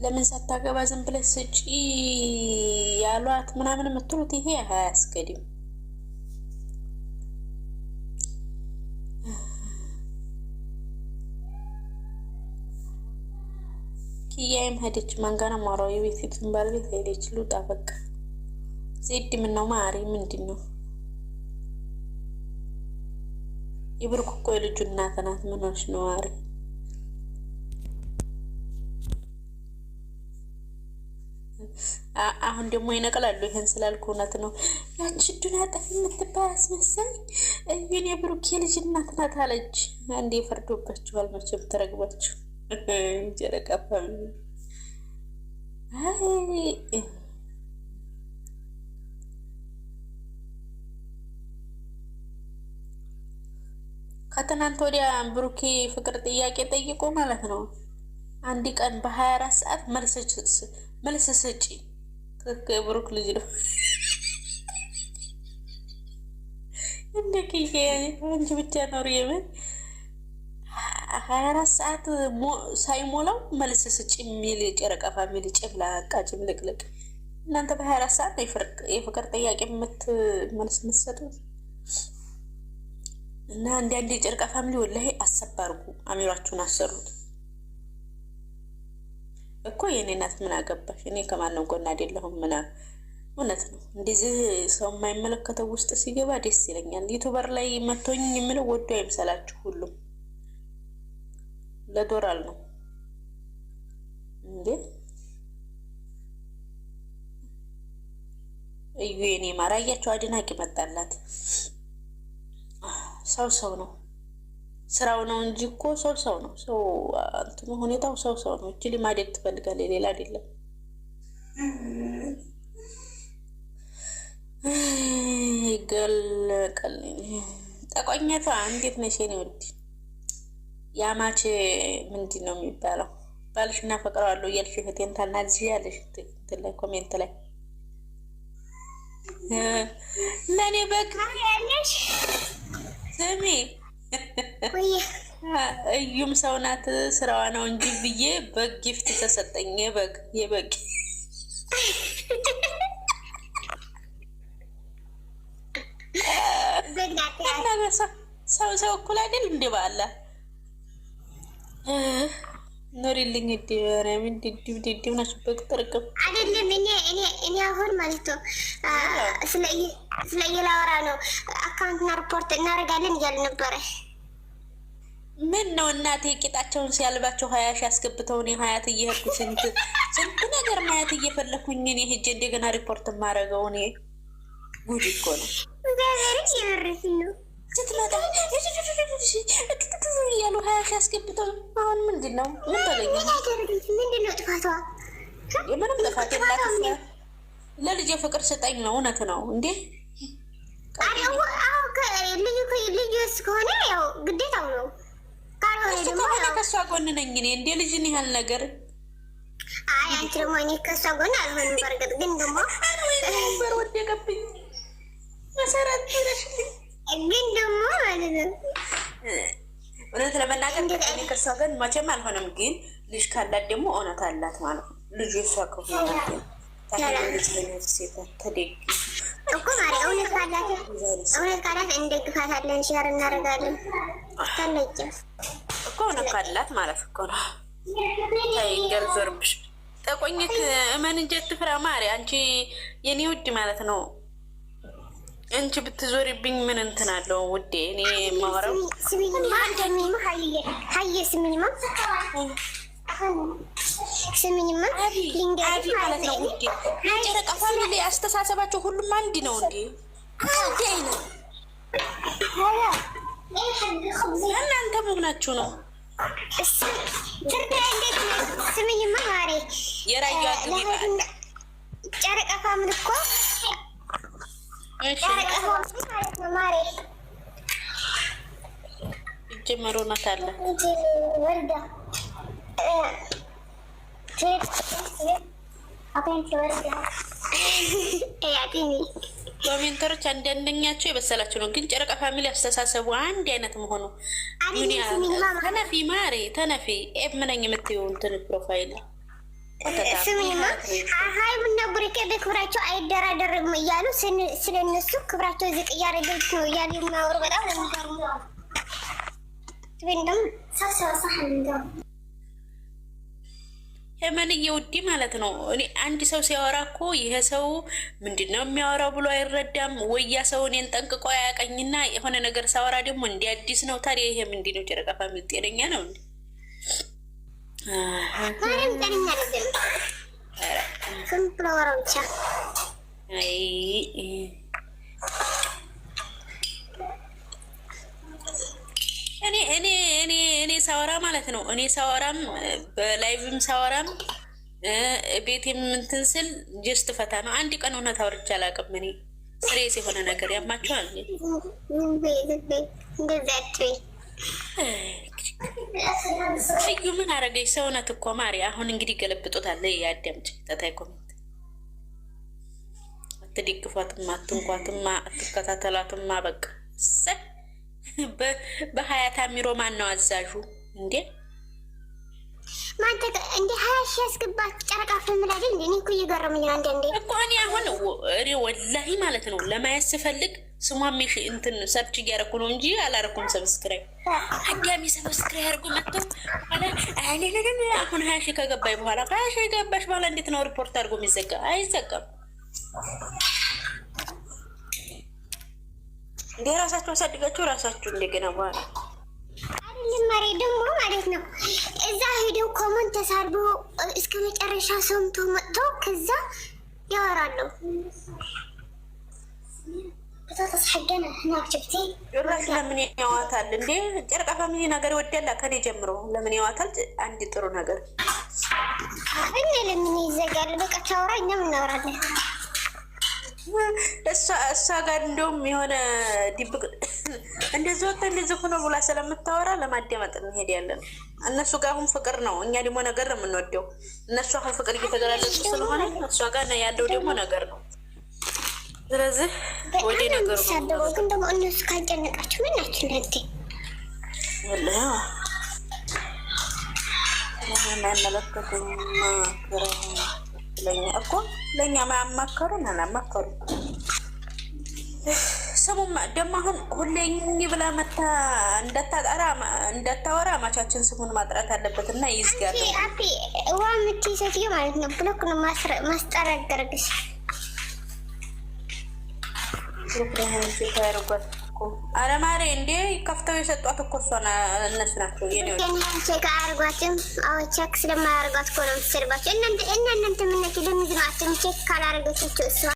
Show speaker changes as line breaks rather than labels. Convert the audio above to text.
ለምን ሳታገባ ዝም ብለሽ ስጪ ያሏት ምናምን የምትሉት ይሄ አያስገድም። ኪያም ሄደች። ማንጋና ማራዊ ቤት ትንባል ቤት ሄደች። ሉጣ በቃ ዜድ ምነው ማሪ ምንድን ነው? የብሩክ እኮ የልጁ እናት ናት። ምን ሆነሽ ነው ማሪ? አሁን ደግሞ ይነቅላሉ። ይሄን ስላልኩ እውነት ነው። ያቺ ዱና ጠፍ የምትባል አስመሳይ የኔ የብሩክ የልጅ እናት ናት አለች። አንዴ ፈርዶባችኋል መቼም ተረግባችሁ ጀረቃ ፋሚሊ። ከትናንት ወዲያ ብሩኬ ፍቅር ጥያቄ ጠይቆ ማለት ነው። አንድ ቀን በ24 ሰዓት መልስ ስጪ። ብሩክ ልጅ ነው እንደ ኪዬ አንቺ ብቻ ኖር የምን 24 ሰዓት ሳይሞላው መልስ ስጪ የሚል ጨረቃ ፋሚሊ ጭምላቃ ጭምልቅልቅ። እናንተ በ24 ሰዓት የፍቅር ጥያቄ መልስ የምትሰጡት እና አንዳንዴ ጨረቃ ፋሚሊ ወላሂ አሰባርጉ አሚሯችሁን አሰሩት እኮ። የኔ እናት ምን አገባሽ? እኔ ከማንም ጎን አይደለሁም ምናምን። እውነት ነው። እንደዚህ ሰው የማይመለከተው ውስጥ ሲገባ ደስ ይለኛል። ዩቱበር ላይ መቶኝ የምለው ወዶ አይምሰላችሁ። ሁሉም ለዶራል ነው እንዴ? እዩ የኔ ማራያቸው አድናቂ መጣላት። ሰው ነው ስራው ነው እንጂ እኮ ሰው ነው። ሰው እንትኑ ሁኔታው ሰው ነው። እቺ ማደግ ትፈልጋለች፣ ሌላ አይደለም። ይገለቀል ጠቆኘቷ እንዴት ነሽ የኔ ውድ? ያማች ምንድን ነው የሚባለው? ባልሽና ፈቅረዋለሁ እያልሽ እህቴን ታናዝዣለሽ ላይ ኮሜንት ላይ ለኔ በግ ያለሽ ስሚ እዩም ሰው ናት ስራዋ ነው እንጂ ብዬ በግ ጊፍት ተሰጠኝ። የበግ ሰው እኩል አይደል እንዴ? ባላ ኖሪልኝ ድብ ናቸው። በግ ጥርቅም
አይደለም። እኔ አሁን ማለት ነው ስለ እየላወራ ነው። አካውንትና ሪፖርት እናደርጋለን እያሉ ነበረ።
ምን ነው እናቴ ቂጣቸውን ሲያልባቸው 20 ሺህ አስገብተው እኔ ሀያት እየሄድኩ ስንት ነገር ማየት እየፈለኩኝ እኔ ሄጄ እንደገና ሪፖርት የማደርገው እኔ ጉድ እኮ ነው። ስትመጣ እያሉ 20 ሺህ አስገብተው አሁን ምንድን ነው? ምን ተገኘ?
ምንድን ነው ጥፋቷ?
የምንም ጥፋት የላትም። ለልጄ ፍቅር ስጠኝ ነው። እውነት ነው እንዴ?
ልዩ እስከሆነ ያው ግዴታው ነው።
ካልሆነ ከእሷ ጎን ነኝ እኔ እንደ ልጅን ያህል ነገር።
አይ አንቺ ደግሞ እኔ ከእሷ ጎን አልሆንም። በርግጥ ግን ደግሞ
በር ወደቀብኝ መሰረት ነሽልኝ።
ግን ደግሞ ማለት ነው
እውነት ለመናገር እኔ ከእሷ ጎን መቼም አልሆነም። ግን ልጅ ካላት ደግሞ እውነት አላት ማለት ነው። ልጁ እሷ ከሆነ ተደግ
እኮ ማሪ እውነት ካላት እንደግፋታለን፣ ሼር እናደርጋለን። ታለጭ
እኮ እውነት ካላት ማለት እኮ ነው። ታይንገር ዞርብሽ ጠቆኝክ እመን እንጂ አትፍራ ማሪ። አንቺ የኔ ውድ ማለት ነው። አንቺ ብትዞሪብኝ ምን እንትን አለው ውዴ? እኔ ማወራው
ስሚኝማ
ልንገርሽ ማለት ነው ውዴ። የጨረቃ ፋሚሊ አስተሳሰባቸው ሁሉም አንድ ነው እንዴ? አንድ አይነት እናንተ መሆናችሁ ነው።
ስሚኝማ ማሬ
የራያ
ጨረቃ ፋሚሊ እኮ ማሬ
ጀመሮ ናት አለ
ወርዳ
ኮሜንተሮች አንዳንደኛቸው የበሰላቸው ነው። ግን ጨረቃ ፋሚሊ አስተሳሰቡ አንድ አይነት መሆኑ ተነፊ ማሬ ተነፊ ኤብ ምነኝ የምትይው እንትን ፕሮፋይል
ስሙኝማ ሀይሚና ብሩኬ በክብራቸው አይደራደርም እያሉ ስለነሱ ክብራቸው ዝቅ እያደረገች ነው እያሉ የሚያወሩ በጣም ነው የሚገርሙ። እንደውም ሳሳሳህ እንደው
የመንዬ ውዲ ማለት ነው። እኔ አንድ ሰው ሲያወራ እኮ ይሄ ሰው ምንድን ነው የሚያወራው ብሎ አይረዳም ወይ? ያ ሰው እኔን ጠንቅቆ አያውቀኝና የሆነ ነገር ሳወራ ደግሞ እንዲ አዲስ ነው። ታዲያ ይሄ ምንድን ነው? ጨረቃ ፋሚሊ ጤነኛ ነው እንዴ?
ማንም ጤነኛ አይደለም። ዝም ብሎ ወራ ብቻ።
እኔ ሳወራ ማለት ነው። እኔ ሳወራም በላይቭም ሳወራም ቤቴም እንትን ስል ጀስት ፈታ ነው። አንድ ቀን እውነት አውርቼ አላውቅም። እኔ ስሬስ የሆነ ነገር ያማቸዋል። እዩ ምን አረገች? ሰውነት እኮ ማሪ። አሁን እንግዲህ ገለብጦታል። ያዳምጭ ተታይ ኮሜንት አትደግፏትማ፣ አትንኳትማ፣ አትከታተሏትማ። በቃ በሀያት አሚሮ ማን ነው አዛዡ እንዴ?
ማንተ እንደ 20 ሺህ ያስገባት ጨረቃ ፋሚሊ አይደል እንዴ? እኔ እኮ እየገረመኝ ነው አንዴ
እኮ እኔ አሁን እኔ ወላሂ ማለት ነው ለማየት ስፈልግ ስሟም እንትን ሰርች እያደረኩ ነው እንጂ አላረኩም። ሰብስክራይብ አዳሚ ሰብስክራይብ አድርጎ መጥቶ አሁን 20 ሺህ ከገባኝ በኋላ 20 ሺህ ገባሽ በኋላ እንዴት ነው ሪፖርት አድርጎ የሚዘጋ? አይዘጋም እንዴ? ራሳችሁ አሳድጋችሁ ራሳችሁ እንደገና በኋላ
አይደለም ማሪ ደግሞ ማለት ነው እዛ ሄደው ኮመንት ተሳርቦ እስከ መጨረሻ ሰምቶ መጥቶ ከዛ ያወራሉ። ተሳስሐደና ናፍጭቲ
ራስ ለምን ያዋታል እንዴ? ጨረቃ ፋሚሊ ነገር ወደላ ከኔ ጀምሮ ለምን ያዋታል? አንድ ጥሩ ነገር
እኔ ለምን ይዘጋል? በቃ ታወራ እኛም እናወራለን።
እሷ ጋር እንደውም የሆነ ድብቅ እንደዚህ ወጥቶ እንደዚህ ሆኖ ብላ ስለምታወራ ለማዳመጥ እንሄድ ያለን። እነሱ ጋር አሁን ፍቅር ነው፣ እኛ ደግሞ ነገር ነው የምንወደው። እነሱ አሁን ፍቅር እየተገላለጹ ስለሆነ እሷ ጋር ያለው ደግሞ ነገር ነው። ስለዚህ ወደ ነገሩ
ነው። ግን ደግሞ እነሱ ካጨነቃችሁ ምን ናችሁ እናንተ?
ወላሂ ማመለከቱም ለኛ እኮ ለኛ ማማከሩን አላማከሩ። ስሙማ ደግሞ አሁን ሁሌኝ ብላ መታ እንዳታወራ ማቻችን ስሙን ማጥራት አለበት እና ይዝጋል።
አፒ ዋ ምትይ ሴትዮ ማለት ነው ብሎክ ነው ማስጠረገርግሽ
አረ ማሬ እንዴ ከፍተው የሰጧት እኮ እሷና እነሱ ናቸው።
ቼክ አያርጓትም። አዎ ቼክ ስለማያርጓት እኮ ነው የምትሰድባቸው። እናንተ ምነች ለምንድን ነው ቼክ ካላረገቻቸው እሷ